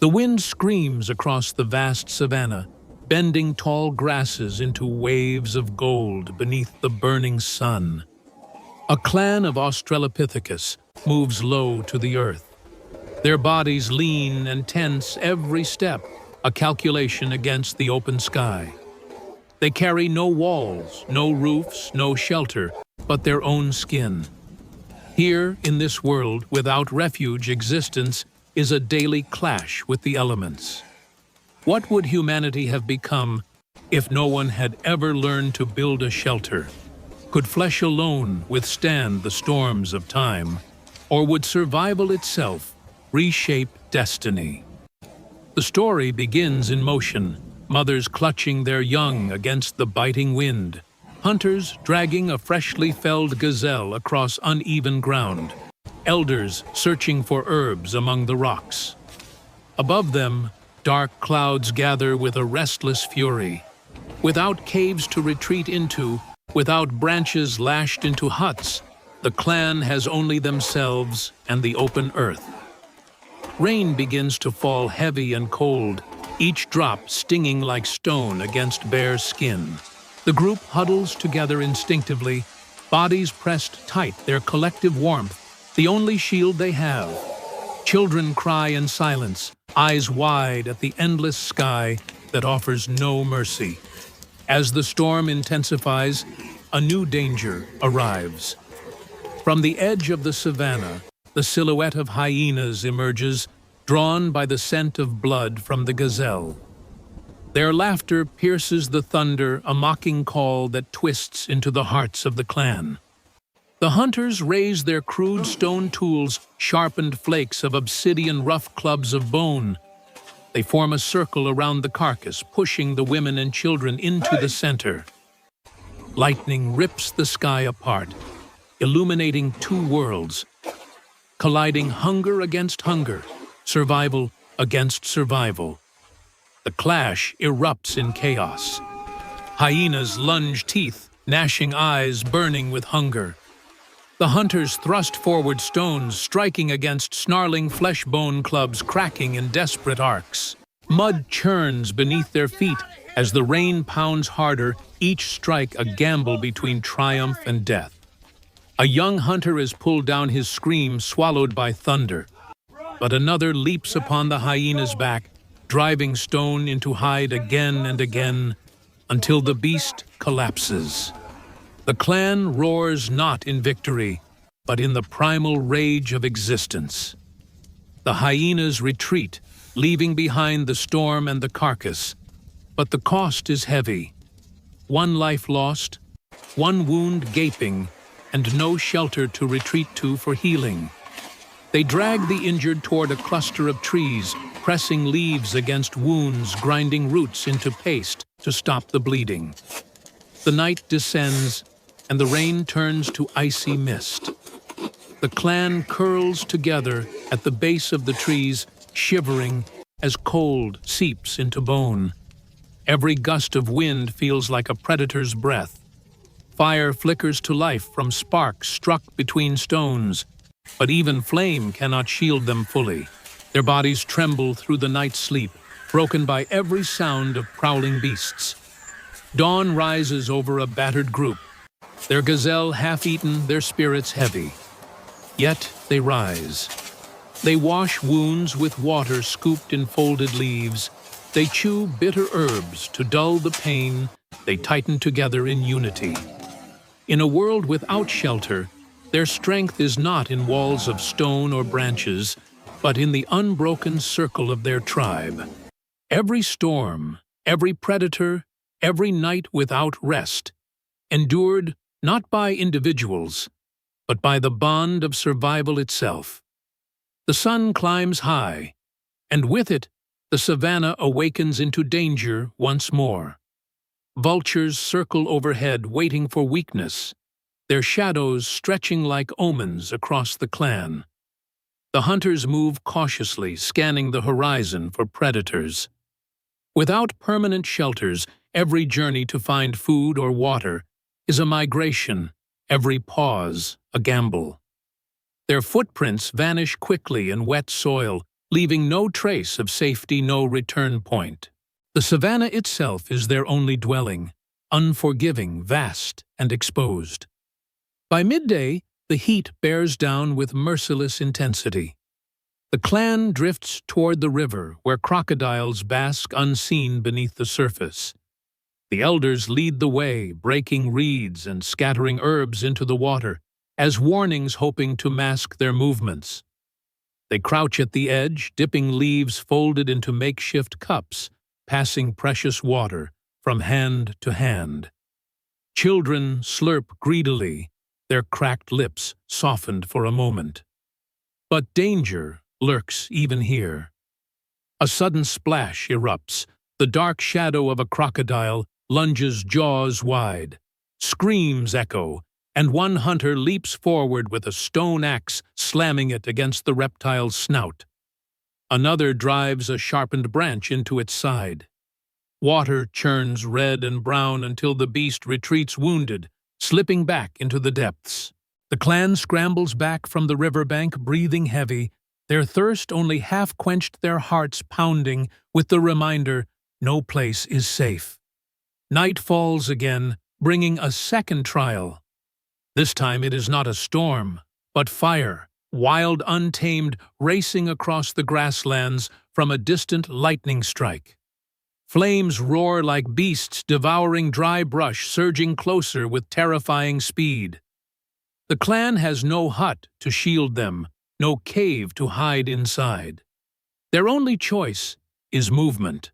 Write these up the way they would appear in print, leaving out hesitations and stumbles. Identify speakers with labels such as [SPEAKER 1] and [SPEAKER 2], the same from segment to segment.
[SPEAKER 1] The wind screams across the vast savanna, bending tall grasses into waves of gold beneath the burning sun. A clan of Australopithecus moves low to the earth, their bodies lean and tense every step, a calculation against the open sky. They carry no walls, no roofs, no shelter, but their own skin. Here, in this world without refuge, existence is a daily clash with the elements. What would humanity have become if no one had ever learned to build a shelter? Could flesh alone withstand the storms of time? Or would survival itself reshape destiny? The story begins in motion, mothers clutching their young against the biting wind, hunters dragging a freshly felled gazelle across uneven ground, elders searching for herbs among the rocks. Above them, dark clouds gather with a restless fury. Without caves to retreat into, without branches lashed into huts, the clan has only themselves and the open earth. Rain begins to fall heavy and cold, each drop stinging like stone against bare skin. The group huddles together instinctively, bodies pressed tight, their collective warmth, the only shield they have. Children cry in silence, eyes wide at the endless sky that offers no mercy. As the storm intensifies, a new danger arrives. From the edge of the savanna, the silhouette of hyenas emerges, drawn by the scent of blood from the gazelle. Their laughter pierces the thunder, a mocking call that twists into the hearts of the clan. The hunters raise their crude stone tools, sharpened flakes of obsidian, rough clubs of bone. They form a circle around the carcass, pushing the women and children into the center. Lightning rips the sky apart, illuminating two worlds, colliding hunger against hunger, survival against survival. The clash erupts in chaos. Hyenas lunge teeth, gnashing eyes burning with hunger. The hunters thrust forward stones, striking against snarling flesh-bone clubs cracking in desperate arcs. Mud churns beneath their feet as the rain pounds harder, each strike a gamble between triumph and death. A young hunter is pulled down, his scream swallowed by thunder. But another leaps upon the hyena's back, driving stone into hide again and again, until the beast collapses. The clan roars not in victory, but in the primal rage of existence. The hyenas retreat, leaving behind the storm and the carcass. But the cost is heavy. One life lost, one wound gaping, and no shelter to retreat to for healing. They drag the injured toward a cluster of trees, pressing leaves against wounds, grinding roots into paste to stop the bleeding. The night descends, and the rain turns to icy mist. The clan curls together at the base of the trees, shivering as cold seeps into bone. Every gust of wind feels like a predator's breath. Fire flickers to life from sparks struck between stones, but even flame cannot shield them fully. Their bodies tremble through the night sleep, broken by every sound of prowling beasts. Dawn rises over a battered group, their gazelle half-eaten, their spirits heavy. Yet they rise. They wash wounds with water scooped in folded leaves. They chew bitter herbs to dull the pain. They tighten together in unity. In a world without shelter, their strength is not in walls of stone or branches, but in the unbroken circle of their tribe. Every storm, every predator, every night without rest, endured not by individuals, but by the bond of survival itself. The sun climbs high, and with it, the savanna awakens into danger once more. Vultures circle overhead, waiting for weakness, their shadows stretching like omens across the clan. The hunters move cautiously, scanning the horizon for predators. Without permanent shelters, every journey to find food or water is a migration, every pause a gamble. Their footprints vanish quickly in wet soil, leaving no trace of safety, no return point. The savanna itself is their only dwelling, unforgiving, vast, and exposed. By midday, the heat bears down with merciless intensity. The clan drifts toward the river, where crocodiles bask unseen beneath the surface. The elders lead the way, breaking reeds and scattering herbs into the water, as warnings hoping to mask their movements. They crouch at the edge, dipping leaves folded into makeshift cups, passing precious water from hand to hand. Children slurp greedily, their cracked lips softened for a moment. But danger lurks even here. A sudden splash erupts. The dark shadow of a crocodile lunges jaws wide. Screams echo, and one hunter leaps forward with a stone axe, slamming it against the reptile's snout. Another drives a sharpened branch into its side. Water churns red and brown until the beast retreats wounded, slipping back into the depths. The clan scrambles back from the riverbank, breathing heavy, their thirst only half quenched, their hearts pounding with the reminder no place is safe. Night falls again, bringing a second trial. This time it is not a storm, but fire, wild, untamed, racing across the grasslands from a distant lightning strike. Flames roar like beasts devouring dry brush, surging closer with terrifying speed. The clan has no hut to shield them, no cave to hide inside. Their only choice is movement.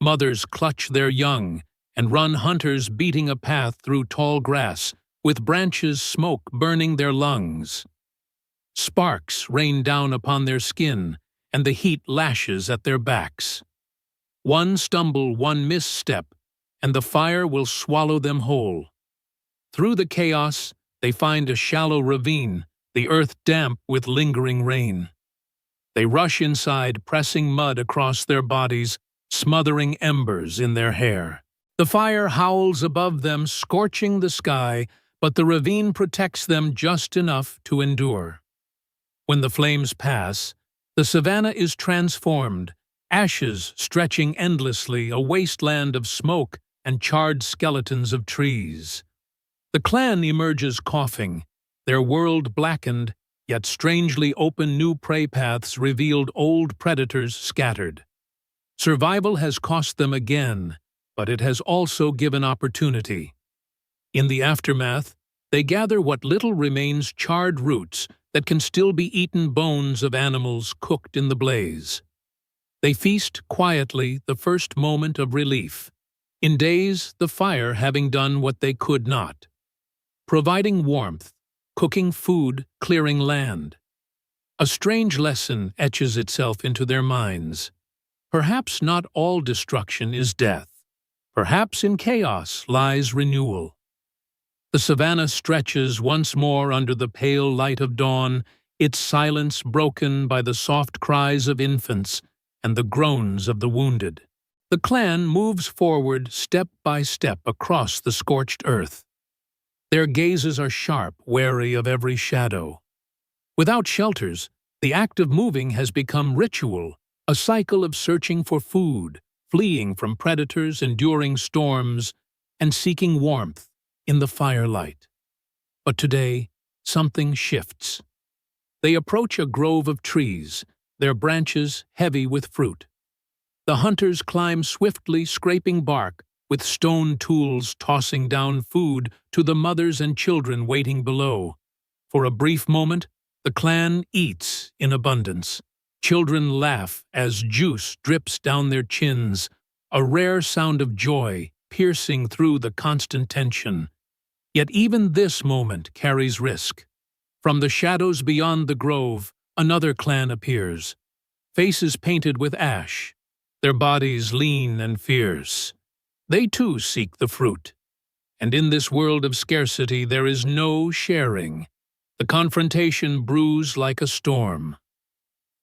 [SPEAKER 1] Mothers clutch their young and run, hunters beating a path through tall grass, with branches smoke burning their lungs. Sparks rain down upon their skin, and the heat lashes at their backs. One stumble, one misstep, and the fire will swallow them whole. Through the chaos, they find a shallow ravine, the earth damp with lingering rain. They rush inside, pressing mud across their bodies, smothering embers in their hair. The fire howls above them, scorching the sky, but the ravine protects them just enough to endure. When the flames pass, the savanna is transformed, ashes stretching endlessly, a wasteland of smoke and charred skeletons of trees. The clan emerges coughing, their world blackened, yet strangely open new prey paths revealed, old predators scattered. Survival has cost them again, but it has also given opportunity. In the aftermath, they gather what little remains, charred roots that can still be eaten, bones of animals cooked in the blaze. They feast quietly, the first moment of relief. In days, the fire having done what they could not. Providing warmth, cooking food, clearing land. A strange lesson etches itself into their minds. Perhaps not all destruction is death. Perhaps in chaos lies renewal. The savanna stretches once more under the pale light of dawn, its silence broken by the soft cries of infants and the groans of the wounded. The clan moves forward step by step across the scorched earth. Their gazes are sharp, wary of every shadow. Without shelters, the act of moving has become ritual, a cycle of searching for food, fleeing from predators, enduring storms, and seeking warmth in the firelight. But today, something shifts. They approach a grove of trees, their branches heavy with fruit. The hunters climb swiftly, scraping bark, with stone tools tossing down food to the mothers and children waiting below. For a brief moment, the clan eats in abundance. Children laugh as juice drips down their chins, a rare sound of joy piercing through the constant tension. Yet even this moment carries risk. From the shadows beyond the grove, another clan appears, faces painted with ash, their bodies lean and fierce. They too seek the fruit. And in this world of scarcity there is no sharing. The confrontation brews like a storm.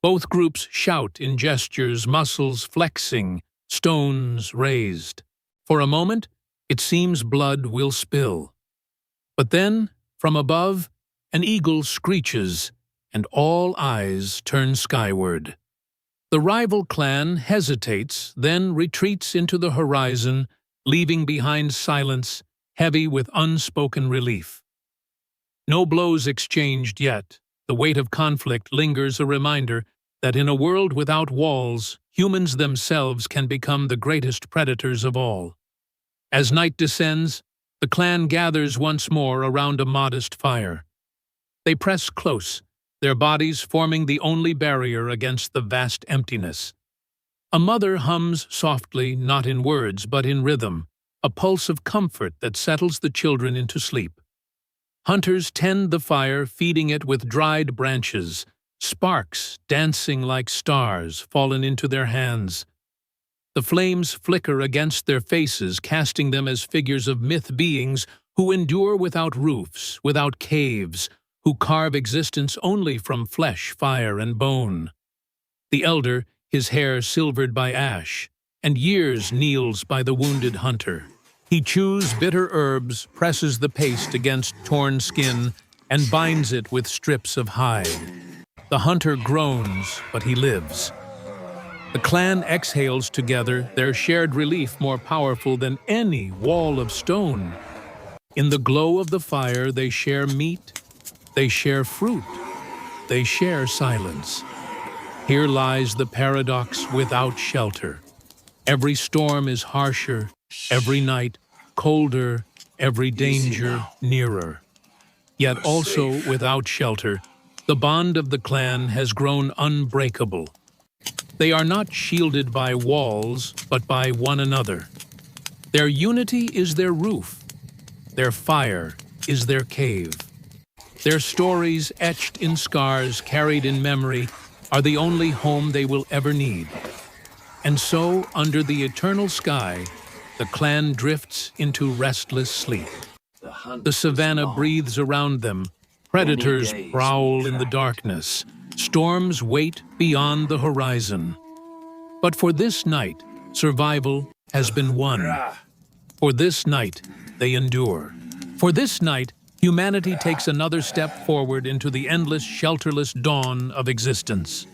[SPEAKER 1] Both groups shout in gestures, muscles flexing, stones raised. For a moment, it seems blood will spill. But then, from above, an eagle screeches, and all eyes turn skyward. The rival clan hesitates, then retreats into the horizon, leaving behind silence, heavy with unspoken relief. No blows exchanged yet. The weight of conflict lingers, a reminder that in a world without walls, humans themselves can become the greatest predators of all. As night descends, the clan gathers once more around a modest fire. They press close, their bodies forming the only barrier against the vast emptiness. A mother hums softly, not in words, but in rhythm, a pulse of comfort that settles the children into sleep. Hunters tend the fire, feeding it with dried branches, sparks dancing like stars fallen into their hands. The flames flicker against their faces, casting them as figures of myth beings who endure without roofs, without caves, who carve existence only from flesh, fire, and bone. The elder, his hair silvered by ash, and years kneels by the wounded hunter. He chews bitter herbs, presses the paste against torn skin, and binds it with strips of hide. The hunter groans, but he lives. The clan exhales together, their shared relief more powerful than any wall of stone. In the glow of the fire, they share meat, they share fruit, they share silence. Here lies the paradox without shelter. Every storm is harsher, every night colder, every danger nearer. Yet also without shelter, the bond of the clan has grown unbreakable. They are not shielded by walls, but by one another. Their unity is their roof. Their fire is their cave. Their stories, etched in scars, carried in memory, are the only home they will ever need. And so, under the eternal sky, the clan drifts into restless sleep. The savanna breathes around them. Predators prowl in the darkness. Storms wait beyond the horizon. But for this night, survival has been won. For this night, they endure. For this night, humanity takes another step forward into the endless, shelterless dawn of existence.